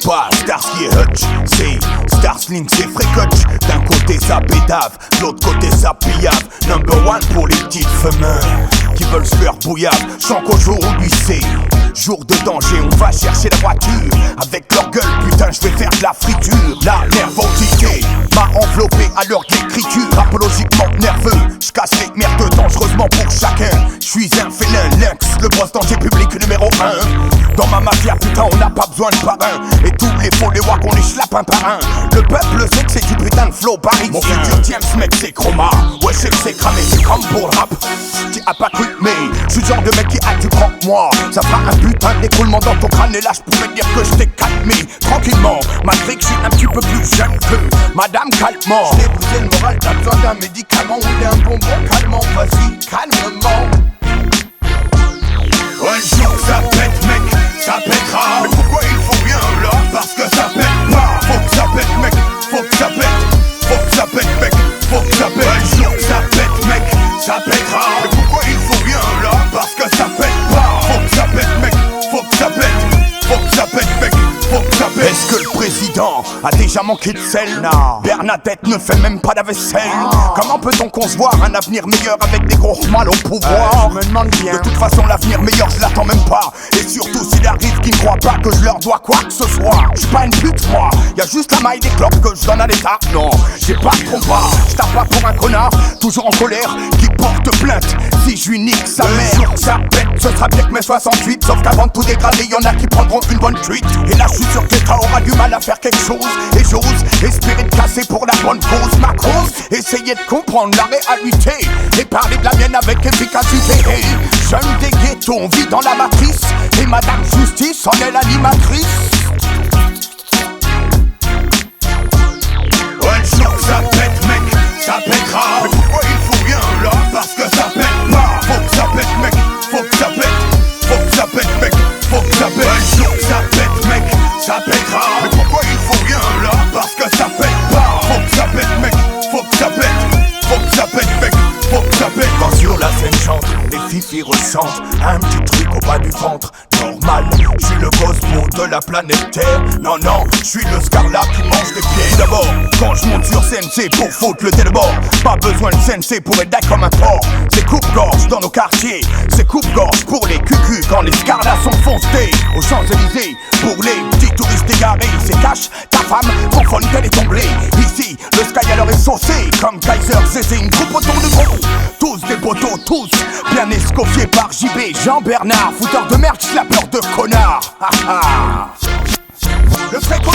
Pas Starsky et Hutch, c'est Starsling, c'est Frécotch. D'un côté ça bédave, de l'autre côté ça pillave. Number one pour les petites femelles qui veulent se faire bouillave. Sans qu'aujourd'hui c'est jour de danger, on va chercher la voiture. Avec leur gueule, putain je vais faire de la friture. La nervosité m'a enveloppé à l'heure d'écriture. Apologiquement nerveux, je casse les merdes dangereusement pour chacun. Je suis un félin, lynx, le boss danger public numéro 1. Dans ma mafia putain on n'a pas besoin de parrain. Et tous les followers qu'on les schlappe un par un. Le peuple sait que c'est du putain de flow parisien. Mon futur James mec c'est chroma. Ouais je sais que c'est cramé, c'est comme pour le rap. Tu as pas cru mais je suis le genre de mec qui a du croque-moi. Ça fera un putain d'écroulement dans ton crâne. Et là je pourrais dire que je t'ai calmé tranquillement. Malgré que je suis un petit peu plus jeune que Madame Calmement. Je t'ai brisé le moral, t'as besoin d'un médicament ou d'un bonbon calmant. Vas-y calmement. Un jour ça pète mec, ça pètera. Mais pourquoi il faut rien là? Parce que ça pète pas. Faut que ça pète mec, faut que ça pète. Faut que ça pète mec, faut que ça pète. Un jour ça pète mec, ça pètera. Mais pourquoi il faut rien là? Parce que ça pète pas. Faut que ça pète mec, faut que ça pète. Faut que ça pète mec, faut que ça pète. Est-ce que le président a déjà manqué de sel? Non. Bernadette ne fait même pas la vaisselle. Comment peut-on concevoir un avenir meilleur avec des gros mal au pouvoir? Je me demande bien. De toute façon l'avenir meilleur je l'attends même pas. Et surtout s'il arrive qu'ils ne croient pas que je leur dois quoi que ce soit. Je suis pas une pute moi, y'a juste la maille des clopes que je donne à l'état. Non, j'ai pas de combat, je tape pas pour un connard toujours en colère, qui porte plainte. Si je lui nique sa mère, jour ça pète, ce sera bien que mes 68. Sauf qu'avant de tout dégrader, y'en a qui prendront une bonne cuite. Et là je suis sûr que l'État aura du mal à faire quelque chose. Et j'ose espérer de casser pour la bonne cause. Ma cause, essayer de comprendre la réalité et parler de la mienne avec efficacité. Hey, jeune des ghettos, on vit dans la matrice. Et Madame Justice en est l'animatrice. Un jour ça pète mec, ça pètera. Mais pourquoi il faut rien là? Parce que ça pète pas. Faut que ça pète mec, faut que ça pète. Faut que ça pète mec, faut que ça pète. Un jour ça pète mec, ça pètera. Mais pourquoi il faut rien là? Parce que ça pète pas. Faut que ça pète mec, faut que ça pète. Faut que ça pète mec, faut que ça pète. Quand sur la scène chante, les filles ressentent un petit truc au bas du ventre. Normal, je suis le Cosmo de la planète Terre. Non, non, je suis le Scarlat qui mange des pieds. D'abord, quand je monte sur scène, c'est pour foutre le télébord. Pas besoin de CNC pour être d'accord comme un porc. C'est coupe-gorge dans nos quartiers. C'est coupe-gorge pour les cucus quand les Scarlats sont foncés. Aux Champs-Élysées, pour les petits touristes égarés. C'est cash, ta femme, confonne qu'elle est tombée. Ici, le sky alors est saucé. Comme Kaiser, Zézé, une groupe autour de gros. Tous des poteaux, tous bien escoffiés par JB. Jean-Bernard, fouteur de merde, schlappeur de connard. Le Fréco